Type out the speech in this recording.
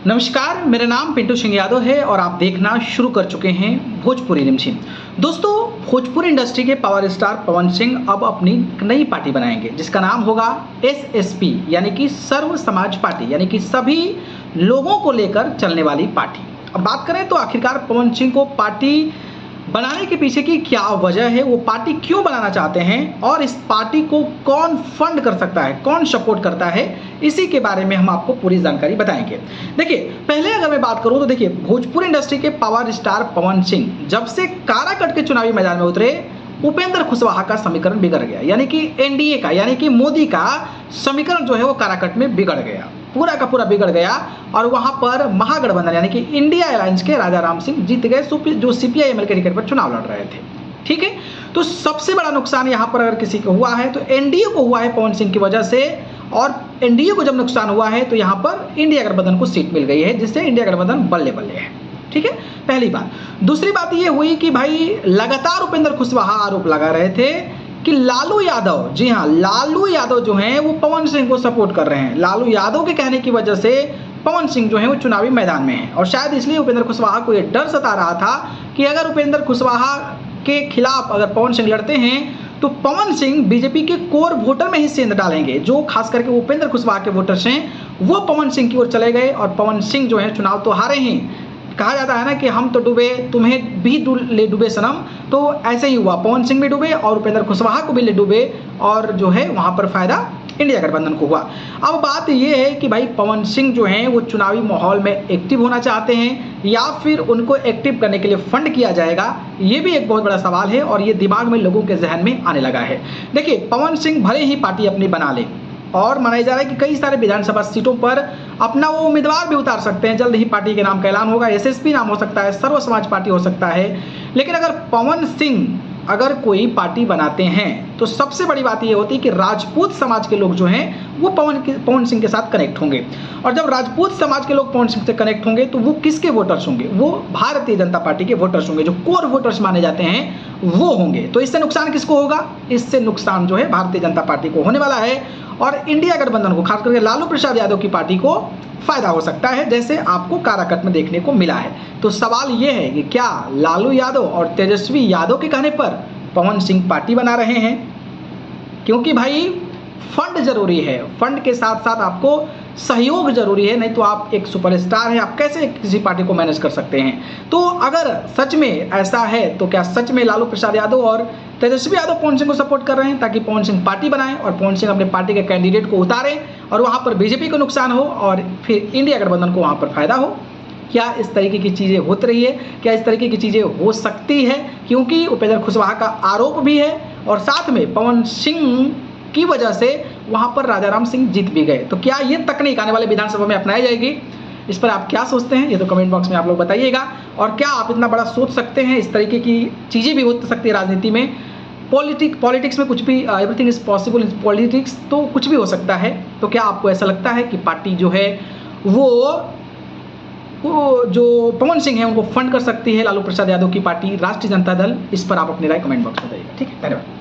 नमस्कार, मेरा नाम पिंटू सिंह यादव है और आप देखना शुरू कर चुके हैं भोजपुरी रिमझिम। दोस्तों, भोजपुरी इंडस्ट्री के पावर स्टार पवन सिंह अब अपनी नई पार्टी बनाएंगे जिसका नाम होगा एसएसपी यानी कि सर्व समाज पार्टी, यानी कि सभी लोगों को लेकर चलने वाली पार्टी। अब बात करें तो आखिरकार पवन सिंह को पार्टी बनाने के पीछे की क्या वजह है, वो पार्टी क्यों बनाना चाहते हैं और इस पार्टी को कौन फंड कर सकता है, कौन सपोर्ट करता है, इसी के बारे में हम आपको पूरी जानकारी बताएंगे। देखिए, पहले अगर मैं बात करूं तो देखिए, भोजपुरी इंडस्ट्री के पावर स्टार पवन सिंह जब से काराकट के चुनावी मैदान में उतरे, उपेंद्र कुशवाहा का समीकरण बिगड़ गया, यानी कि एनडीए का, यानी कि मोदी का समीकरण जो है वो काराकट में बिगड़ गया, पूरा का पूरा बिगड़ गया। और वहां पर महागठबंधन यानी कि इंडिया अलायंस के राजा राम सिंह जीत गए, जो सीपीआई-एमएल के टिकट पर चुनाव लड़ रहे थे। ठीक है, तो सबसे बड़ा नुकसान यहां पर अगर किसी को हुआ है तो एनडीए को हुआ है पवन सिंह की वजह से। और एनडीए को जब नुकसान हुआ है तो यहां पर इंडिया गठबंधन को सीट मिल गई है, जिससे इंडिया गठबंधन बल्ले बल्ले है। ठीक है, पहली बात। दूसरी बात ये हुई कि भाई लगातार उपेंद्र कुशवाहा आरोप लगा रहे थे कि लालू यादव, जी हाँ, लालू यादव जो हैं वो पवन सिंह को सपोर्ट कर रहे हैं। लालू यादव के कहने की वजह से पवन सिंह जो है वो चुनावी मैदान में है, और शायद इसलिए उपेंद्र कुशवाहा को ये डर सता रहा था कि अगर उपेंद्र कुशवाहा के खिलाफ अगर पवन सिंह लड़ते हैं तो पवन सिंह बीजेपी के कोर वोटर में ही सेंध डालेंगे, जो खास करके उपेंद्र कुशवाहा के वोटर्स हैं वो पवन सिंह की ओर चले गए। और पवन सिंह जो है चुनाव तो हारे ही, कहा जाता है ना कि हम तो डूबे तुम्हें भी ले डूबे सनम, तो ऐसे ही हुआ, पवन सिंह भी डूबे और उपेंद्र कुशवाहा को भी ले डूबे, और जो है वहां पर फायदा इंडिया गठबंधन को हुआ। अब बात यह है कि भाई पवन सिंह जो हैं वो चुनावी माहौल में एक्टिव होना चाहते हैं या फिर उनको एक्टिव करने के लिए फंड किया जाएगा, ये भी एक बहुत बड़ा सवाल है और ये दिमाग में लोगों के जहन में आने लगा है। देखिए, पवन सिंह भले ही पार्टी अपनी बना ले और मनाया जा रहा है कि कई सारे विधानसभा सीटों पर अपना वो उम्मीदवार भी उतार सकते हैं, जल्द ही पार्टी के नाम का ऐलान होगा, एसएसपी नाम हो सकता है, सर्व समाज पार्टी हो सकता है। लेकिन अगर पवन सिंह अगर कोई पार्टी बनाते हैं तो सबसे बड़ी बात ये होती है कि राजपूत समाज के लोग जो हैं वो पवन सिंह के साथ कनेक्ट होंगे, और जब राजपूत समाज के लोग पवन सिंह से कनेक्ट होंगे तो वो किसके वोटर्स होंगे, वो भारतीय जनता पार्टी के वोटर्स होंगे, जो कोर वोटर्स माने जाते हैं वो होंगे। तो इससे नुकसान किसको होगा? इससे नुकसान जो है भारतीय जनता पार्टी को होने वाला है और इंडिया गठबंधन को, खास करके लालू प्रसाद यादव की पार्टी को फायदा हो सकता है, जैसे आपको काराकट में देखने को मिला है। तो सवाल यह है कि क्या लालू यादव और तेजस्वी यादव के कहने पर पवन सिंह पार्टी बना रहे हैं? क्योंकि भाई फंड जरूरी है, फंड के साथ साथ आपको सहयोग जरूरी है, नहीं तो आप एक सुपरस्टार हैं, आप कैसे किसी पार्टी को मैनेज कर सकते हैं? तो अगर सच में ऐसा है तो क्या सच में लालू प्रसाद यादव और तेजस्वी यादव पवन सिंह को सपोर्ट कर रहे हैं ताकि पवन सिंह पार्टी बनाएं और पवन सिंह अपने पार्टी के कैंडिडेट को उतारें और वहां पर बीजेपी को नुकसान हो और फिर इंडिया गठबंधन को वहां पर फायदा हो? क्या इस तरीके की चीज़ें होती रही है? क्या इस तरीके की चीज़ें हो सकती है? क्योंकि उपेंद्र कुशवाहा का आरोप भी है और साथ में पवन सिंह की वजह से वहां पर राजा राम सिंह जीत भी गए। तो क्या ये तकनीक आने वाले विधानसभा में अपनाई जाएगी? इस पर आप क्या सोचते हैं, ये तो कमेंट बॉक्स में आप लोग बताइएगा। और क्या आप इतना बड़ा सोच सकते हैं? इस तरीके की चीज़ें भी हो सकती है राजनीति में, पॉलिटिक्स में कुछ भी, everything is possible in politics, तो कुछ भी हो सकता है। तो क्या आपको ऐसा लगता है कि पार्टी जो है वो जो पवन सिंह है उनको फंड कर सकती है, लालू प्रसाद यादव की पार्टी राष्ट्रीय जनता दल? इस पर आप अपनी राय कमेंट बॉक्स में बताइएगा। ठीक है, धन्यवाद।